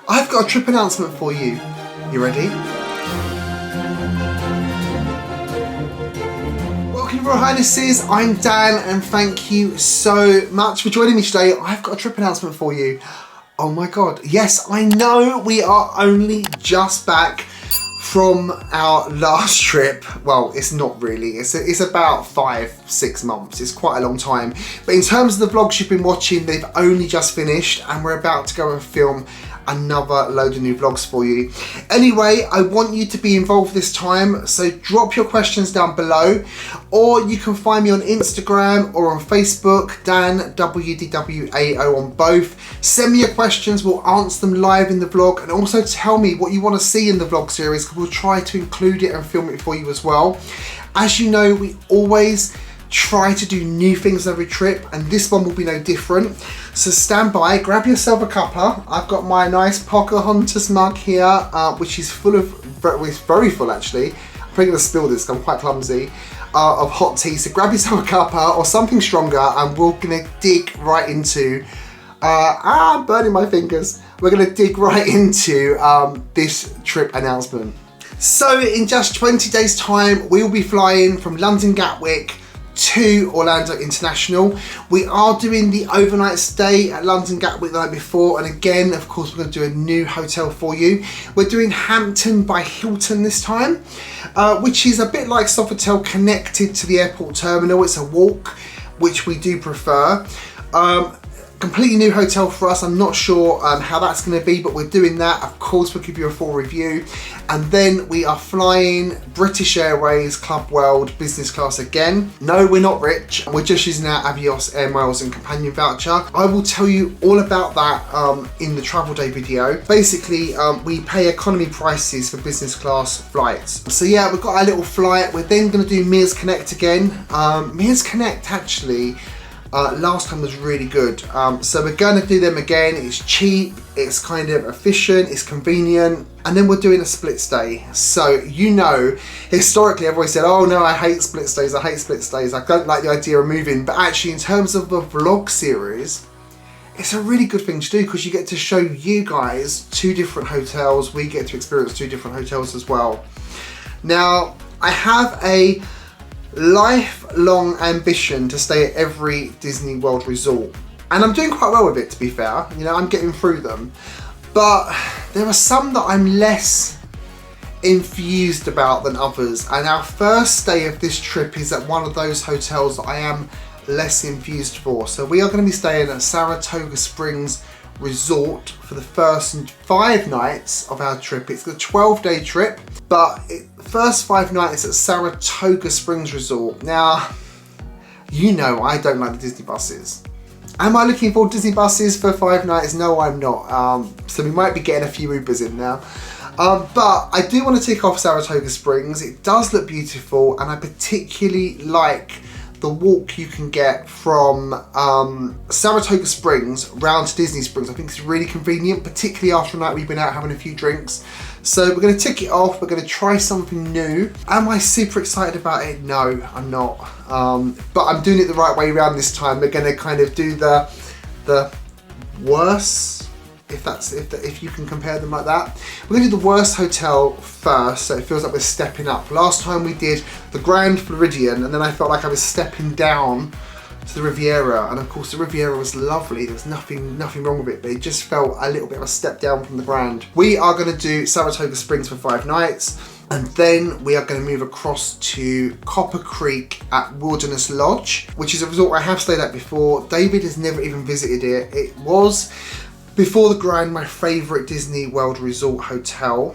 I've got a trip announcement for you. You ready? Welcome to Royal Highnesses, I'm Dan and thank you so much for joining me today. I've got a trip announcement for you. Oh my god, yes, I know we are only just back from our last trip. Well, it's not really, it's about 5-6 months, it's quite a long time. But in terms of the vlogs you've been watching, they've only just finished and we're about to go and film another load of new vlogs for you. Anyway, I want you to be involved this time, so drop your questions down below, or you can find me on Instagram or on Facebook, Dan WDWAO on both. Send me your questions, we'll answer them live in the vlog, and also tell me what you want to see in the vlog series, because we'll try to include it and film it for you as well. As you know, we always try to do new things every trip, and this one will be no different. So stand by, grab yourself a cuppa. I've got my nice Pocahontas mug here, which is full of, it's very full actually. I'm probably gonna spill this, I'm quite clumsy, of hot tea. So grab yourself a cuppa or something stronger, and we're gonna dig right into, I'm burning my fingers. We're gonna dig right into this trip announcement. So in just 20 days time, we'll be flying from London Gatwick to Orlando International. We are doing the overnight stay at London Gatwick the night before, and again, of course, we're going to do a new hotel for you. We're doing Hampton by Hilton this time, which is a bit like Sofitel connected to the airport terminal. It's a walk, which we do prefer. Completely new hotel for us. I'm not sure how that's going to be, but we're doing that. Of course, we'll give you a full review. And then we are flying British Airways Club World business class again. No, we're not rich. We're just using our Avios Air Miles and companion voucher. I will tell you all about that in the travel day video. Basically, we pay economy prices for business class flights. So yeah, we've got our little flight. We're then going to do Mears Connect again. Mears Connect actually, last time was really good, so we're going to do them again. It's cheap, it's kind of efficient, it's convenient, and then we're doing a split stay. So you know, historically everyone said, oh no, I hate split stays, I don't like the idea of moving, but actually in terms of the vlog series, it's a really good thing to do because you get to show you guys 2 different hotels, we get to experience 2 different hotels as well. Now, I have a lifelong ambition to stay at every Disney World resort, and I'm doing quite well with it, to be fair. You know, I'm getting through them, but there are some that I'm less infused about than others, and our first stay of this trip is at one of those hotels that I am less infused for. So we are going to be staying at Saratoga Springs Resort for the first 5 nights of our trip. It's a 12-day trip, but first 5 nights at Saratoga Springs Resort. Now, you know I don't like the Disney buses. Am I looking for Disney buses for 5 nights? No, I'm not. So we might be getting a few Ubers in now. But I do want to tick off Saratoga Springs. It does look beautiful, and I particularly like the walk you can get from Saratoga Springs round to Disney Springs. I think it's really convenient, particularly after a night we've been out having a few drinks. So we're going to tick it off, we're going to try something new. Am I super excited about it? No, I'm not. But I'm doing it the right way around this time. We're going to kind of do the worst, if you can compare them like that. We're going to do the worst hotel first, so it feels like we're stepping up. Last time we did the Grand Floridian, and then I felt like I was stepping down to the Riviera, and of course the Riviera was lovely. There was nothing wrong with it, but it just felt a little bit of a step down from the Grand. We are going to do Saratoga Springs for 5 nights, and then we are going to move across to Copper Creek at Wilderness Lodge, which is a resort I have stayed at before. David has never even visited it. It was, before the Grand, my favourite Disney World resort hotel.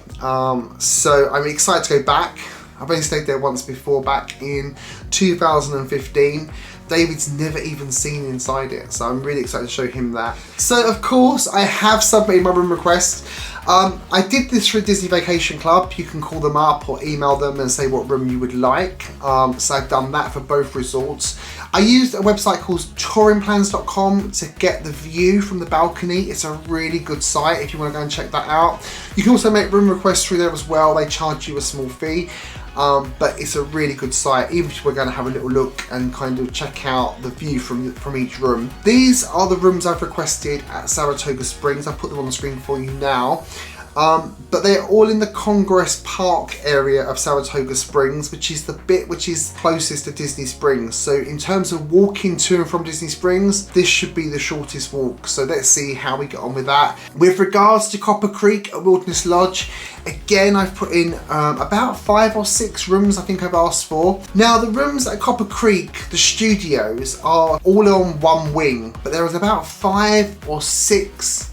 So I'm excited to go back. I've only stayed there once before, back in 2015. David's never even seen inside it, so I'm really excited to show him that. So of course, I have submitted my room request. I did this for Disney Vacation Club. You can call them up or email them and say what room you would like. So I've done that for both resorts. I used a website called touringplans.com to get the view from the balcony. It's a really good site if you want to go and check that out. You can also make room requests through there as well. They charge you a small fee. but it's a really good site, even if we're going to have a little look and kind of check out the view from each room. These are the rooms I've requested at Saratoga Springs. I'll put them on the screen for you now. But they're all in the Congress Park area of Saratoga Springs, which is the bit which is closest to Disney Springs. So in terms of walking to and from Disney Springs, this should be the shortest walk. So let's see how we get on with that. With regards to Copper Creek at Wilderness Lodge, again, I've put in about 5 or 6 rooms I think I've asked for. Now the rooms at Copper Creek, the studios, are all on one wing, but there is about 5 or 6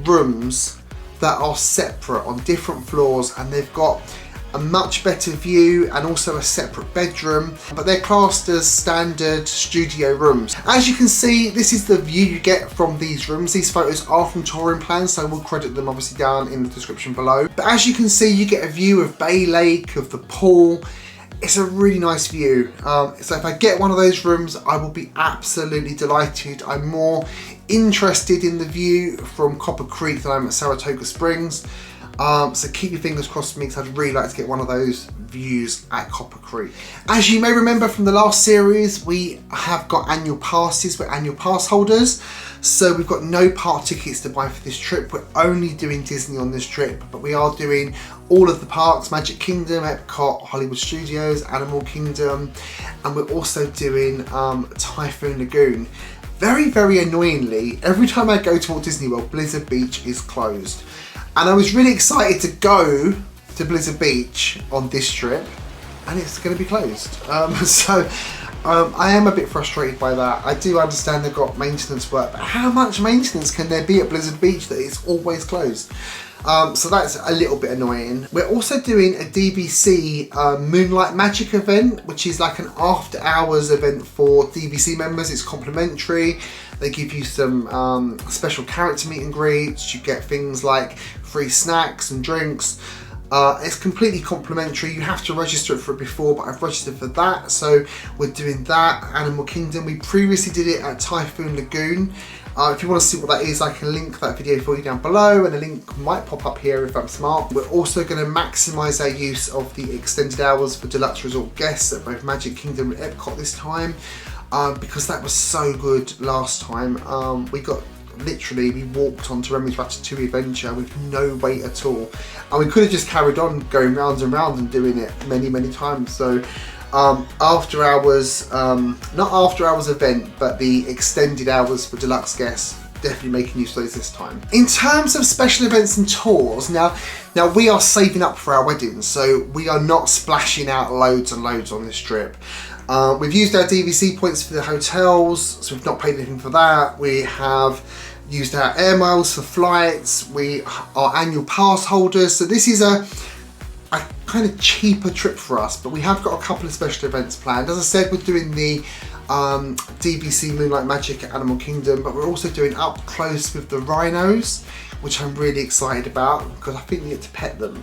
rooms that are separate on different floors, and they've got a much better view and also a separate bedroom, but they're classed as standard studio rooms. As you can see, this is the view you get from these rooms. These photos are from touring plans, so we'll credit them obviously down in the description below. But as you can see, you get a view of Bay Lake, of the pool. It's a really nice view. So if I get one of those rooms, I will be absolutely delighted. I'm more interested in the view from Copper Creek than I'm at Saratoga Springs. So keep your fingers crossed for me, because I'd really like to get one of those views at Copper Creek. As you may remember from the last series, we have got annual passes. We're annual pass holders. So we've got no park tickets to buy for this trip. We're only doing Disney on this trip, but we are doing all of the parks: Magic Kingdom, Epcot, Hollywood Studios, Animal Kingdom, and we're also doing Typhoon Lagoon. Very, very annoyingly, every time I go to Walt Disney World, Blizzard Beach is closed. And I was really excited to go to Blizzard Beach on this trip, and it's going to be closed. I am a bit frustrated by that. I do understand they've got maintenance work, but how much maintenance can there be at Blizzard Beach that it's always closed? So that's a little bit annoying. We're also doing a DVC Moonlight Magic event, which is like an after hours event for DVC members. It's complimentary. They give you some special character meet and greets. You get things like free snacks and drinks. It's completely complimentary. You have to register for it before, but I've registered for that. So we're doing that. Animal Kingdom, we previously did it at Typhoon Lagoon. If you want to see what that is, I can link that video for you down below, and a link might pop up here if I'm smart. We're also going to maximise our use of the extended hours for Deluxe Resort guests at both Magic Kingdom and Epcot this time, because that was so good last time. We walked onto Remy's Ratatouille Adventure with no wait at all, and we could have just carried on going round and round and doing it many times. So after hours, not after hours event, but the extended hours for deluxe guests, definitely making use of those this time. In terms of special events and tours, now we are saving up for our weddings, so we are not splashing out loads and loads on this trip. We've used our DVC points for the hotels, so we've not paid anything for that. We have used our air miles for flights. We are annual pass holders, so this is a kind of cheaper trip for us, but we have got a couple of special events planned. As I said, we're doing the DVC Moonlight Magic at Animal Kingdom, but we're also doing up close with the Rhinos, which I'm really excited about, because I think we get to pet them,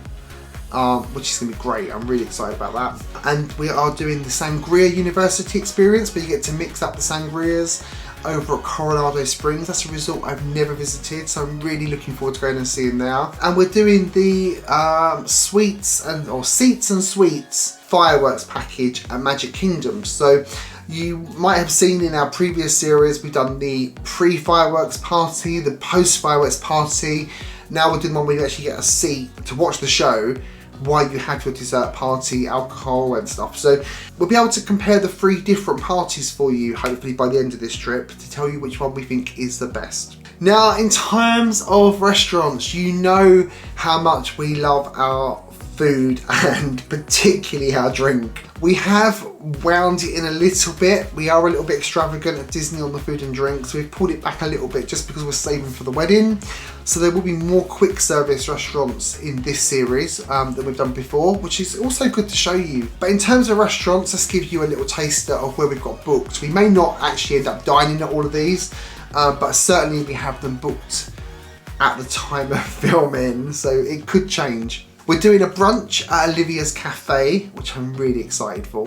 which is going to be great. I'm really excited about that. And we are doing the Sangria University experience, where you get to mix up the sangrias over at Coronado Springs. That's a resort I've never visited, so I'm really looking forward to going and seeing there. And we're doing the seats and suites fireworks package at Magic Kingdom. So you might have seen in our previous series, we've done the pre-fireworks party, the post-fireworks party. Now we're doing one where you actually get a seat to watch the show while you have your dessert party, alcohol and stuff. So we'll be able to compare the 3 different parties for you, hopefully by the end of this trip, to tell you which one we think is the best. Now, in terms of restaurants, you know how much we love our food and particularly our drink. We have wound it in a little bit. We are a little bit extravagant at Disney on the food and drink, so we've pulled it back a little bit just because we're saving for the wedding. So there will be more quick service restaurants in this series than we've done before, which is also good to show you. But in terms of restaurants, let's give you a little taster of where we've got booked. We may not actually end up dining at all of these, but certainly we have them booked at the time of filming, so it could change. We're doing a brunch at Olivia's Cafe, which I'm really excited for.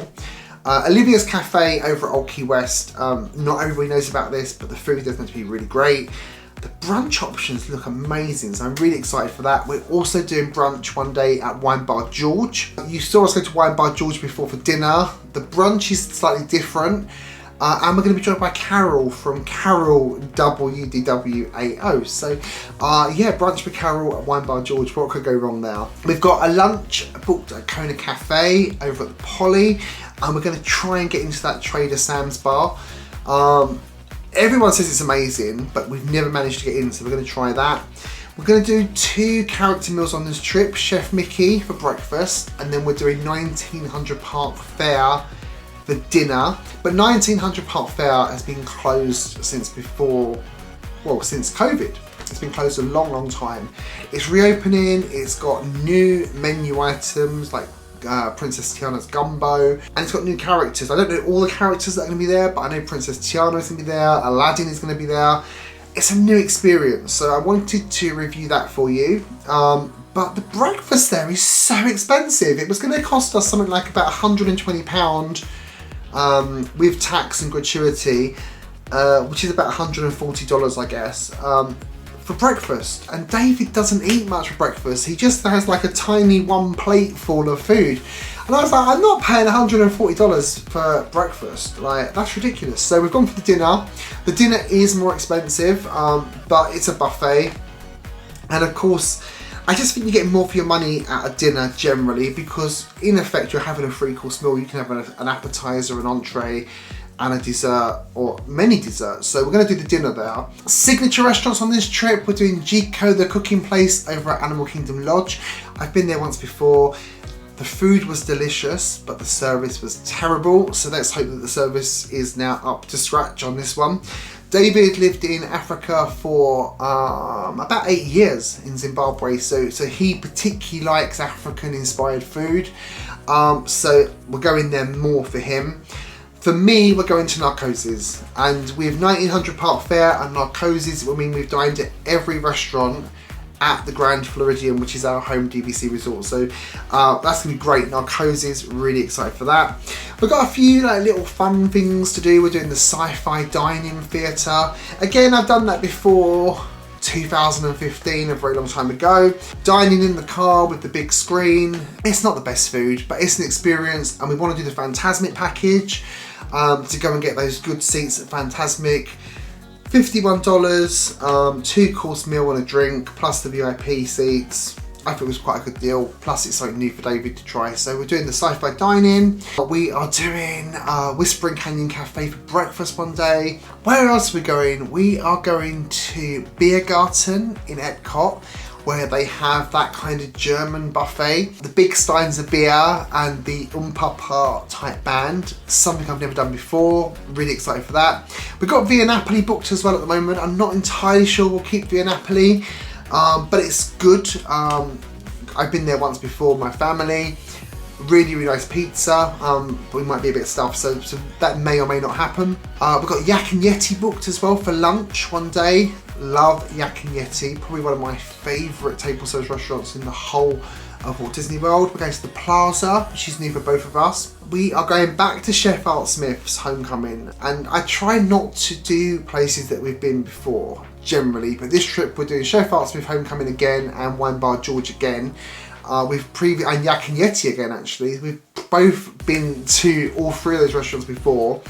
Olivia's Cafe over at Old Key West, not everybody knows about this, but the food is meant to be really great. The brunch options look amazing, so I'm really excited for that. We're also doing brunch one day at Wine Bar George. You saw us go to Wine Bar George before for dinner. The brunch is slightly different. And we're going to be joined by Carol from Carol WDWAO. So yeah, brunch with Carol at Wine Bar George. What could go wrong there? We've got a lunch booked at Kona Cafe over at the Poly, and we're going to try and get into that Trader Sam's bar. Everyone says it's amazing, but we've never managed to get in, so we're going to try that. We're going to do 2 character meals on this trip. Chef Mickey for breakfast, and then we're doing 1900 Park Fair for dinner. But 1900 Park Fair has been closed since before, well, since COVID. It's been closed a long time. It's reopening, it's got new menu items like Princess Tiana's gumbo, and it's got new characters. I don't know all the characters that are going to be there, but I know Princess Tiana is going to be there, Aladdin is going to be there. It's a new experience, so I wanted to review that for you. But the breakfast there is so expensive. It was going to cost us something like about £120 with tax and gratuity, which is about $140, I guess, for breakfast. And David doesn't eat much for breakfast. He just has like a tiny 1 plate full of food. And I was like, I'm not paying $140 for breakfast. Like, that's ridiculous. So we've gone for the dinner. The dinner is more expensive, but it's a buffet. And of course, I just think you get more for your money at a dinner generally, because in effect you're having a 3-course meal. You can have an appetizer, an entree, and a dessert, or many desserts. So we're going to do the dinner there. Signature restaurants on this trip, we're doing Jiko, the cooking place over at Animal Kingdom Lodge. I've been there once before. The food was delicious, but the service was terrible. So let's hope that the service is now up to scratch on this one. David lived in Africa for about 8 years in Zimbabwe, so he particularly likes African-inspired food. So we're going there more for him. For me, we're going to Narcosis, and with 1900 Park Fair and Narcosis, I mean we've dined at every restaurant at the Grand Floridian, which is our home DVC resort. So that's gonna be great. Narcosis, really excited for that. We've got a few like little fun things to do. We're doing the sci-fi dining theatre. Again, I've done that before, 2015, a very long time ago. Dining in the car with the big screen. It's not the best food, but it's an experience, and we want to do the Fantasmic package to go and get those good seats at Fantasmic. $51, 2-course meal and a drink, plus the VIP seats. I thought it was quite a good deal, plus it's something new for David to try. So we're doing the sci-fi dining. We are doing Whispering Canyon Cafe for breakfast one day. Where else are we going? We are going to Biergarten in Epcot, where they have that kind of German buffet. The big steins of beer and the Umpapa type band. Something I've never done before. Really excited for that. We've got Via Napoli booked as well at the moment. I'm not entirely sure we'll keep Via Napoli, but it's good. I've been there once before with my family. Really nice pizza, but we might be a bit stuffed, so that may or may not happen. We've got Yak and Yeti booked as well for lunch one day. Love Yak and Yeti, probably one of my favourite table service restaurants in the whole of Walt Disney World. We're going to the Plaza, which is new for both of us. We are going back to Chef Art Smith's Homecoming, and I try not to do places that we've been before generally, but this trip we're doing Chef Art Smith Homecoming again and Wine Bar George again. And Yak and Yeti again actually. We've both been to all 3 of those restaurants before.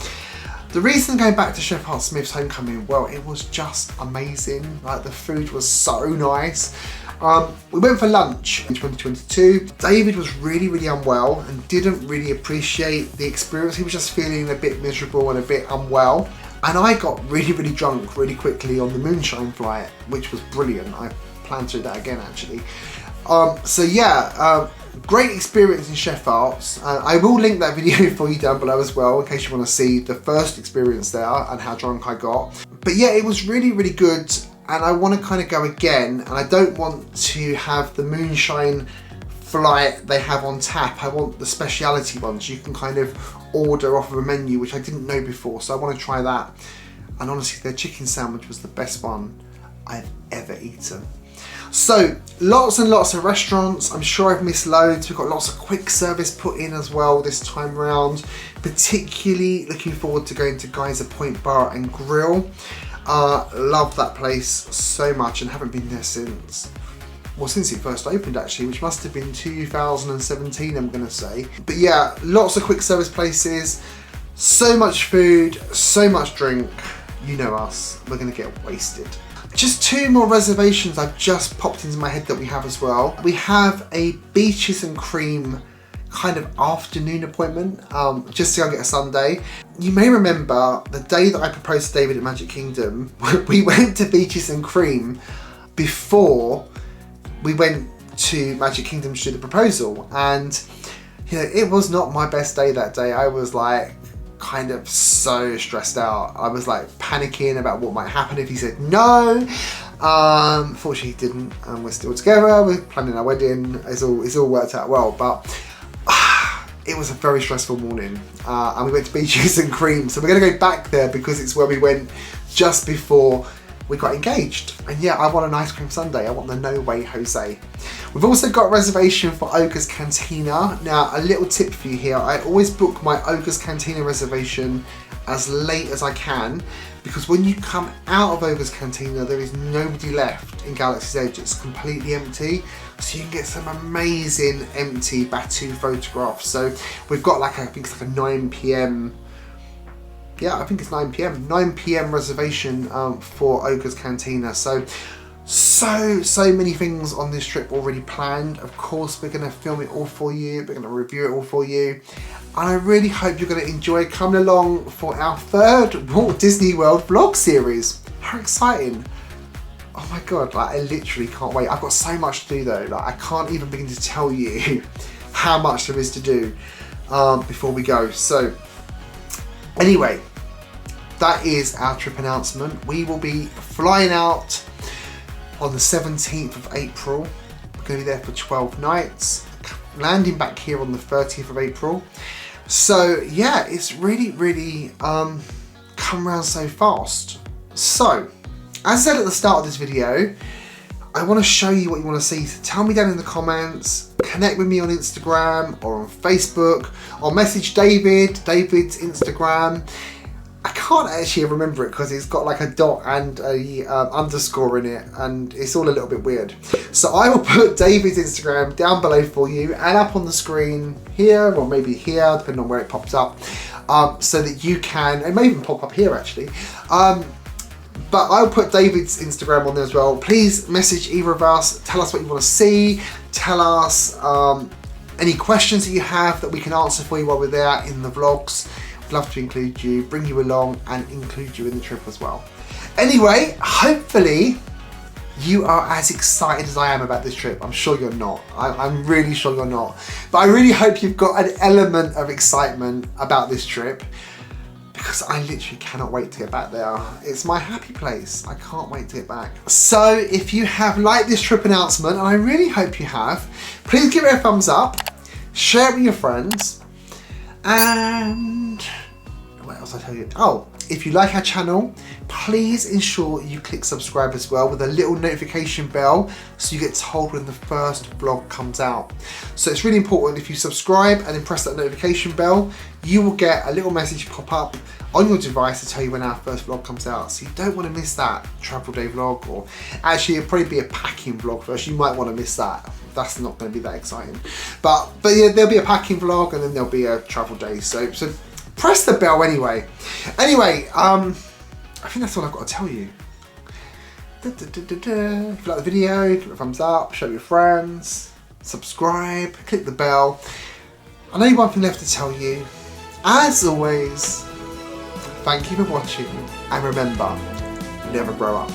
The reason going back to Chef Art Smith's Homecoming, well, it was just amazing. Like, the food was so nice. We went for lunch in 2022. David was really unwell and didn't really appreciate the experience. He was just feeling a bit miserable and a bit unwell. And I got really drunk really quickly on the Moonshine flight, which was brilliant. I plan to do that again actually. So yeah, great experience in Chef Arts. I will link that video for you down below as well in case you want to see the first experience there and how drunk I got. But yeah, it was really good, and I want to kind of go again, and I don't want to have the Moonshine flight they have on tap. I want the speciality ones you can kind of order off of a menu, which I didn't know before, so I want to try that. And honestly, their chicken sandwich was the best one I've ever eaten. So lots and lots of restaurants. I'm sure I've missed loads. We've got lots of quick service put in as well this time around. Particularly looking forward to going to Geyser Point Bar and Grill. Love that place so much and haven't been there since, well, since it first opened actually, which must have been 2017 I'm gonna say. But yeah, lots of quick service places, so much food, so much drink. You know us, we're gonna get wasted. Just 2 more reservations I've just popped into my head that we have as well. We have a Beaches and Cream kind of afternoon appointment, just to go get a sundae. You may remember the day that I proposed to David at Magic Kingdom, we went to Beaches and Cream before we went to Magic Kingdom to do the proposal. And you know, it was not my best day that day. I was like kind of so stressed out. I was like panicking about what might happen if he said no. Fortunately he didn't, and we're still together, we're planning our wedding, it's all worked out well, but it was a very stressful morning, and we went to Beaches and Cream, so we're going to go back there because it's where we went just before we got engaged. And yeah, I want an ice cream sundae. I want the No Way Jose. We've also got a reservation for Ogre's Cantina. Now, a little tip for you here. I always book my Ogre's Cantina reservation as late as I can, because when you come out of Ogre's Cantina, there is nobody left in Galaxy's Edge. It's completely empty. So you can get some amazing empty Batu photographs. So we've got like, I think it's like a 9 PM, yeah, I think it's 9 PM, 9 PM reservation for Ogre's Cantina. So many things on this trip already planned. Of course, we're gonna film it all for you. We're gonna review it all for you. And I really hope you're gonna enjoy coming along for our 3rd Walt Disney World vlog series. How exciting. Oh my God, like I literally can't wait. I've got so much to do though. Like I can't even begin to tell you how much there is to do before we go. So anyway, that is our trip announcement. We will be flying out on the 17th of April. We're going to be there for 12 nights, landing back here on the 30th of April. So yeah, it's really come around so fast. So, as I said at the start of this video, I want to show you what you want to see. So tell me down in the comments, connect with me on Instagram or on Facebook, or message David's Instagram. I can't actually remember it because it's got like a dot and a underscore in it, and it's all a little bit weird. So I will put David's Instagram down below for you and up on the screen here, or maybe here, depending on where it pops up, so that you can, it may even pop up here actually. But I'll put David's Instagram on there as well. Please message either of us, tell us what you want to see, tell us any questions that you have that we can answer for you while we're there in the vlogs. We'd love to include you, bring you along and include you in the trip as well. Anyway, hopefully you are as excited as I am about this trip. I'm sure you're not. I'm really sure you're not. But I really hope you've got an element of excitement about this trip, because I literally cannot wait to get back there. It's my happy place. I can't wait to get back. So if you have liked this trip announcement, and I really hope you have, please give it a thumbs up, share it with your friends, and what else I tell you? Oh, if you like our channel, please ensure you click subscribe as well with a little notification bell so you get told when the first vlog comes out. So it's really important, if you subscribe and then press that notification bell, you will get a little message pop up on your device to tell you when our first vlog comes out. So you don't want to miss that travel day vlog, or actually it'll probably be a packing vlog first. You might want to miss that. That's not going to be that exciting. But yeah, there'll be a packing vlog and then there'll be a travel day. So press the bell anyway. Anyway, I think that's all I've got to tell you. If you like the video, give it a thumbs up, show your friends, subscribe, click the bell. I know one thing left to tell you. As always, thank you for watching, and remember, never grow up.